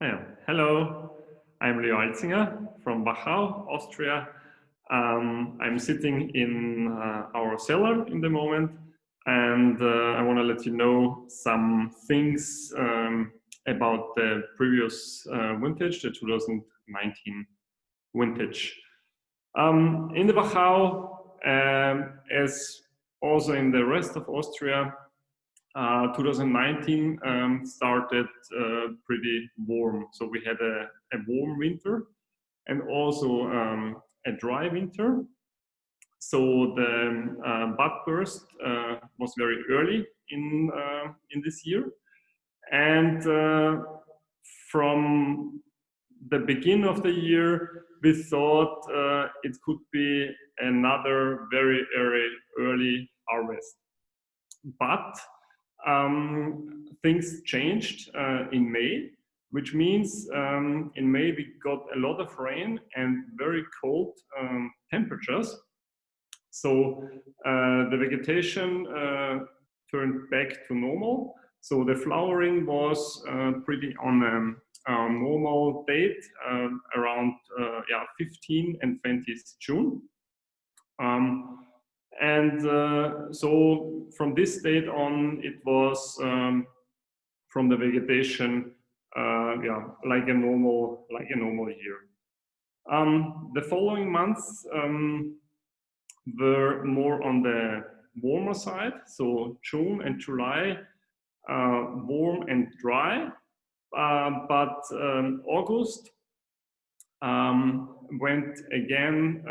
Yeah. Hello, I'm Leo Alzinger from Wachau, Austria. I'm sitting in our cellar in the moment, and I want to let you know some things about the previous vintage, the 2019 vintage. In the Wachau, as also in the rest of Austria, 2019 started pretty warm. So we had a warm winter and also a dry winter. So the bud burst was very early in this year. And from the beginning of the year, we thought it could be another very early harvest. But things changed in May, which means in May we got a lot of rain and very cold temperatures. So the vegetation turned back to normal. So the flowering was pretty on a normal date around 15 and 20th June. So from this date on, it was from the vegetation, like a normal year. The following months were more on the warmer side. So June and July, warm and dry, but August went again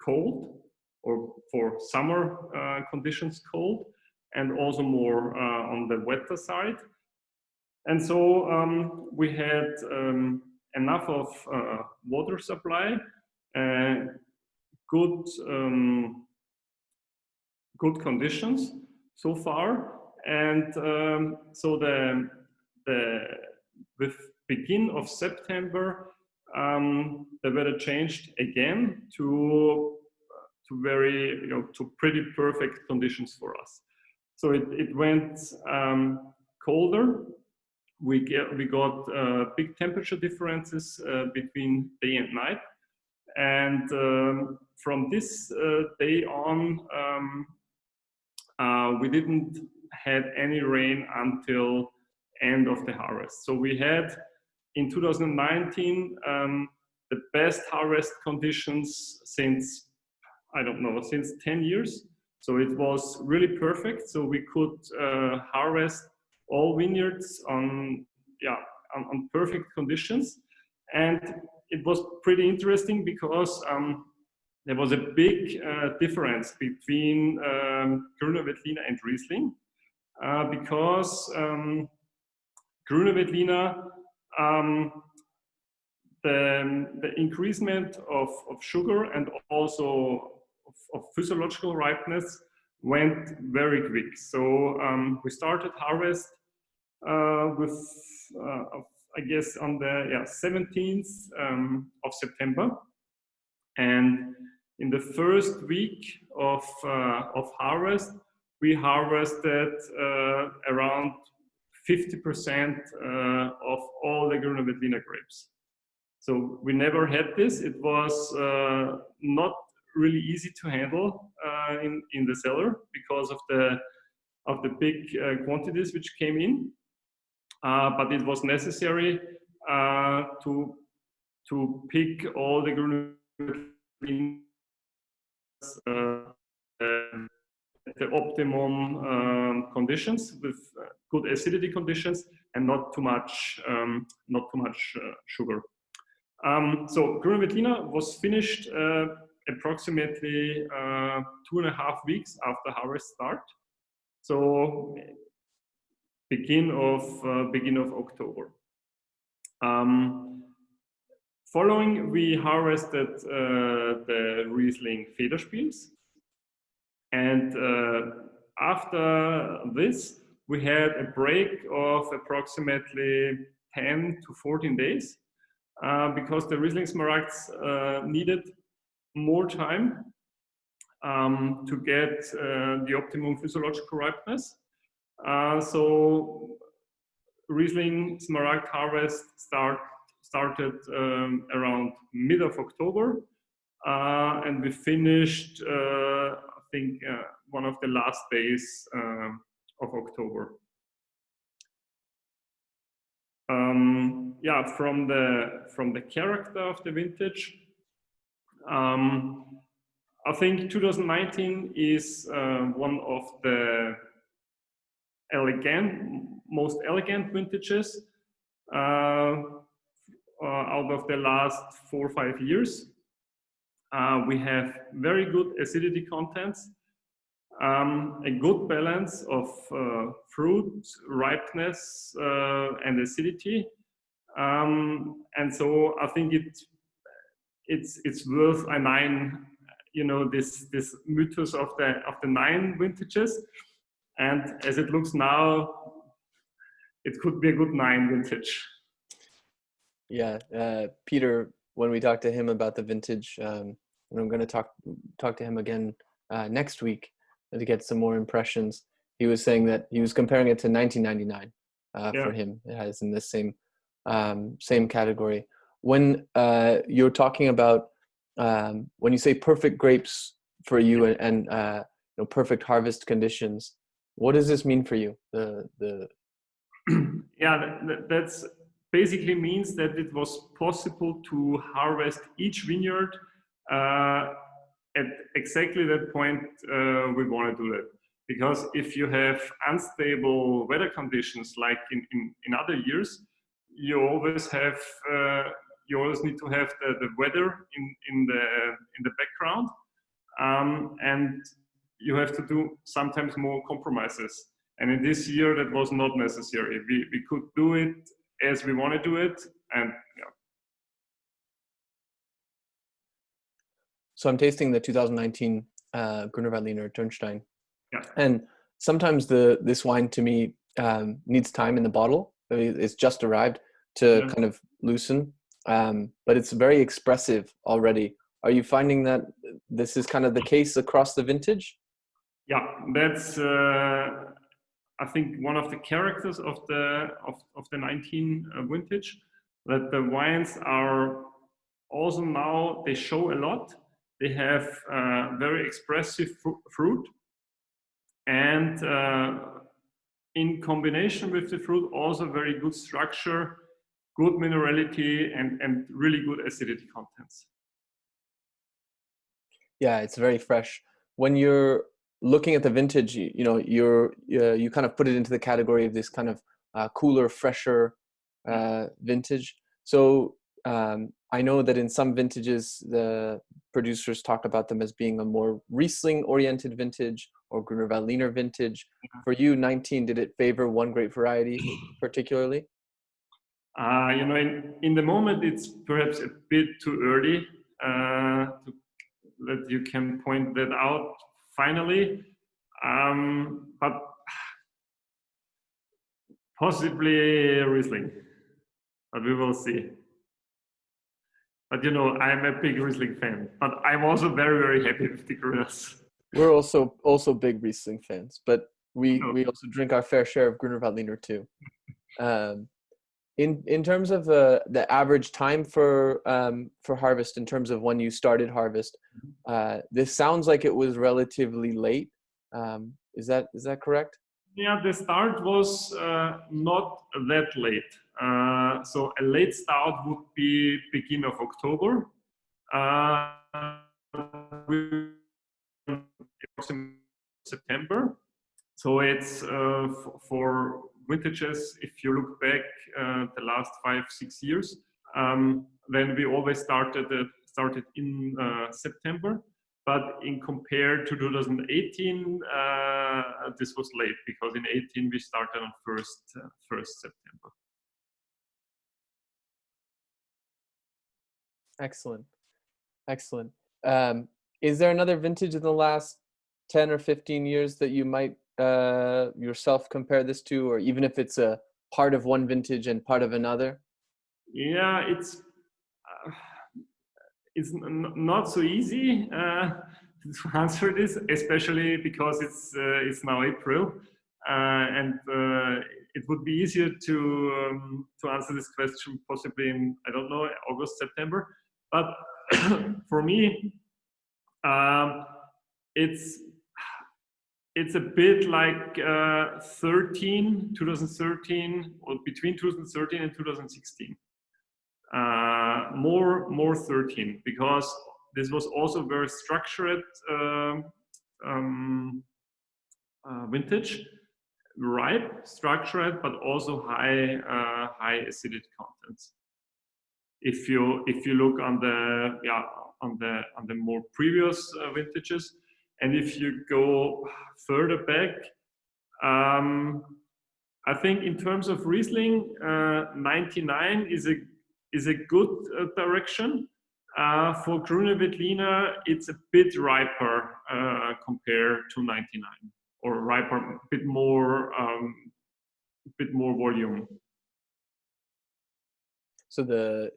cold, or for summer conditions cold, and also more on the wetter side. And so we had enough of water supply, good conditions so far, and so with begin of September, the weather changed again to very, to pretty perfect conditions for us. So it went colder. We got big temperature differences between day and night, and from this day on, we didn't had any rain until end of the harvest. So we had in 2019 the best harvest conditions since, I don't know, since 10 years. So it was really perfect. So we could harvest all vineyards on perfect conditions. And it was pretty interesting because there was a big difference between Grüne Veltliner and Riesling, because Grüne Veltliner, the increasement of sugar and also of physiological ripeness went very quick. So we started harvest with, I guess, on the 17th of September. And in the first week of harvest, we harvested around 50% of all the Grüne Veltliner grapes. So we never had this. It was not really easy to handle in the cellar because of the big quantities which came in, but it was necessary to pick all the Grüne Veltliner the optimum conditions with good acidity conditions and not too much sugar. So Grüne Veltliner was finished approximately 2.5 weeks after harvest start. So begin of October. Following, we harvested the Riesling Federspiels, and after this, we had a break of approximately 10 to 14 days because the Riesling Smaragds needed more time to get the optimum physiological ripeness. So Riesling Smaragd harvest started around mid of October, and we finished, I think, one of the last days of October. Yeah, from the character of the vintage, I think 2019 is one of the most elegant vintages out of the last 4 or 5 years. We have very good acidity contents, a good balance of fruit, ripeness, and acidity. And so I think it's worth a 9, you know, this mythos of the 9 vintages. And as it looks now, it could be a good 9 vintage. Yeah, Peter, when we talked to him about the vintage, and I'm going to talk to him again next week to get some more impressions. He was saying that he was comparing it to 1999 for him. It has in this same category. When you're talking about when you say perfect grapes for you and you know, perfect harvest conditions, what does this mean for you? Yeah, that's basically means that it was possible to harvest each vineyard at exactly that point we want to do that. Because if you have unstable weather conditions like in other years, you always need to have the weather in the background, and you have to do sometimes more compromises. And in this year, that was not necessary. We could do it as we want to do it, and yeah. So I'm tasting the 2019 Grüner Veltliner Turnstein, Yeah. and sometimes this wine to me needs time in the bottle. It's just arrived to kind of loosen, but it's very expressive already. Are you finding that this is kind of the case across the vintage? Yeah, that's I think one of the characters of the 19 vintage, that the wines are also now, they show a lot. They have very expressive fruit, and in combination with the fruit, also very good structure, good minerality, and really good acidity contents. Yeah, it's very fresh. When you're looking at the vintage, you know, you kind of put it into the category of this kind of cooler, fresher vintage. So I know that in some vintages, the producers talk about them as being a more Riesling-oriented vintage or Grüner Veltliner vintage. For you, 19, did it favor one grape variety particularly? You know, in the moment, it's perhaps a bit too early that you can point that out finally, but possibly Riesling, but we will see. But you know, I'm a big Riesling fan, but I'm also very, very happy with the Grüners. We're also big Riesling fans, but we also drink our fair share of Grüner Veltliner too. In terms of the average time for harvest, in terms of when you started harvest, this sounds like it was relatively late. Is that correct? Yeah, the start was not that late. So a late start would be beginning of October. September. So it's for vintages, if you look back the last 5-6 years, then we always started in September. But in compared to 2018, this was late because in 18 we started on 1st September. Excellent. Is there another vintage in the last 10 or 15 years that you might yourself compare this to, or even if it's a part of one vintage and part of another? Yeah, it's not so easy to answer this, especially because it's now April, and it would be easier to answer this question possibly in, I don't know, August, September. But for me, it's a bit like 2013, or between 2013 and 2016. More 13, because this was also very structured vintage, ripe, structured, but also high acidity contents. If you look on the more previous vintages, and if you go further back, I think in terms of Riesling, 99 is a good direction. For Grüne Veltliner, it's a bit riper compared to 99, or riper, a bit more volume. So the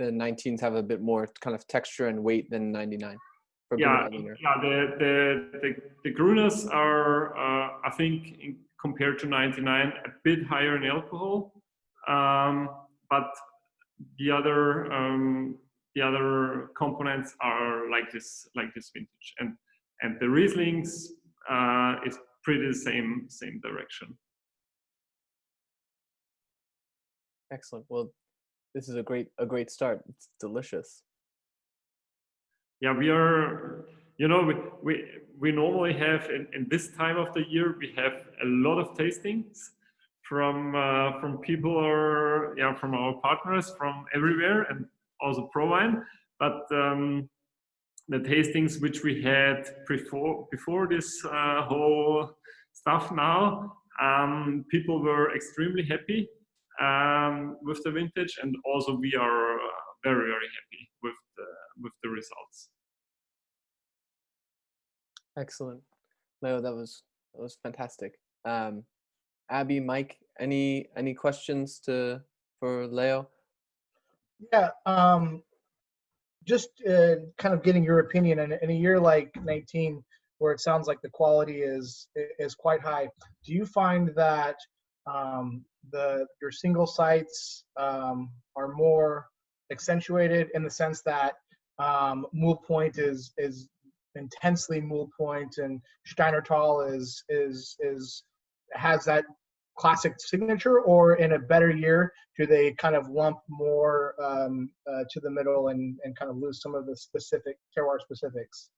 19s have a bit more kind of texture and weight than 99. For Yeah, Grüne. the Grünes are, I think, compared to 99, a bit higher in alcohol, but the other components are like this vintage, and the Rieslings is pretty the same direction. Excellent. Well, this is a great start. It's delicious. Yeah, we are. You know, we normally have in this time of the year, we have a lot of tastings from people, or from our partners from everywhere, and also ProWein. But the tastings which we had before this whole stuff now, people were extremely happy with the vintage, and also we are very happy with the results. Excellent, Leo. That was fantastic. Abby, Mike, any questions for Leo? Yeah, just kind of getting your opinion in a year like 19, where it sounds like the quality is quite high. Do you find that your single sites are more accentuated in the sense that Mule Point is intensely Mule Point, and Steinertal has that classic signature, or in a better year do they kind of lump more to the middle and kind of lose some of the specific terroir specifics?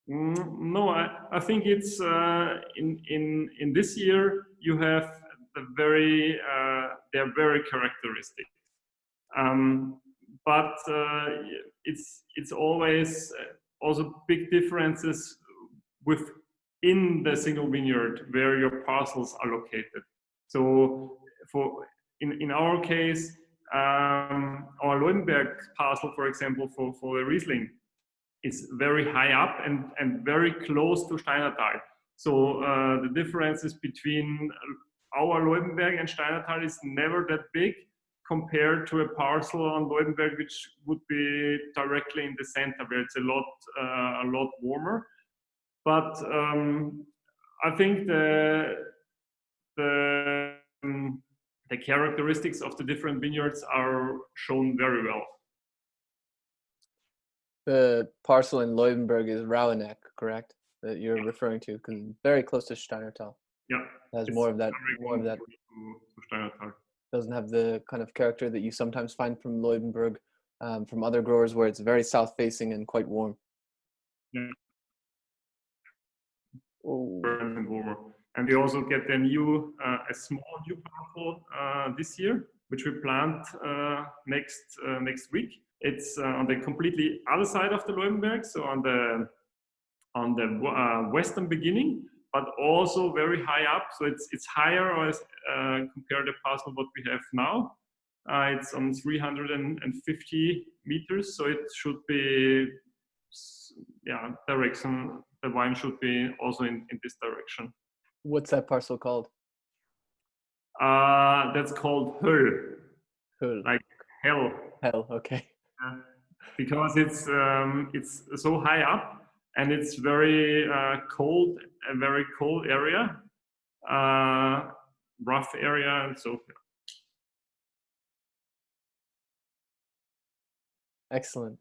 No, I think it's in this year you have they're very characteristic, but it's always also big differences within the single vineyard where your parcels are located. So in our case, our Leuenberg parcel, for example, for the Riesling, is very high up and very close to Steinertal. So the differences between our Leuenberg and Steinertal is never that big compared to a parcel on Leuenberg, which would be directly in the center, where it's a lot warmer. But I think the characteristics of the different vineyards are shown very well. The parcel in Leuenberg is Rauheneck, correct? That you're referring to, because it's very close to Steinertal. Yeah, it has more of that. To Steinertal. Doesn't have the kind of character that you sometimes find from Leuenberg, from other growers, where it's very south-facing and quite warm. Yeah. Oh. And warmer. And we also get a small new parcel this year, which we plant next week. It's on the completely other side of the Leuenberg, so on the western beginning, but also very high up. So it's higher compared to the parcel what we have now. It's on 350 meters, so it should be direction. The wine should be also in this direction. What's that parcel called? That's called Höll. Höll. Like hell. Hell. Okay. Because it's so high up, and it's very cold, a very cold area, rough area, and so Excellent.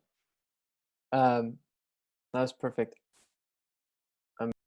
That was perfect.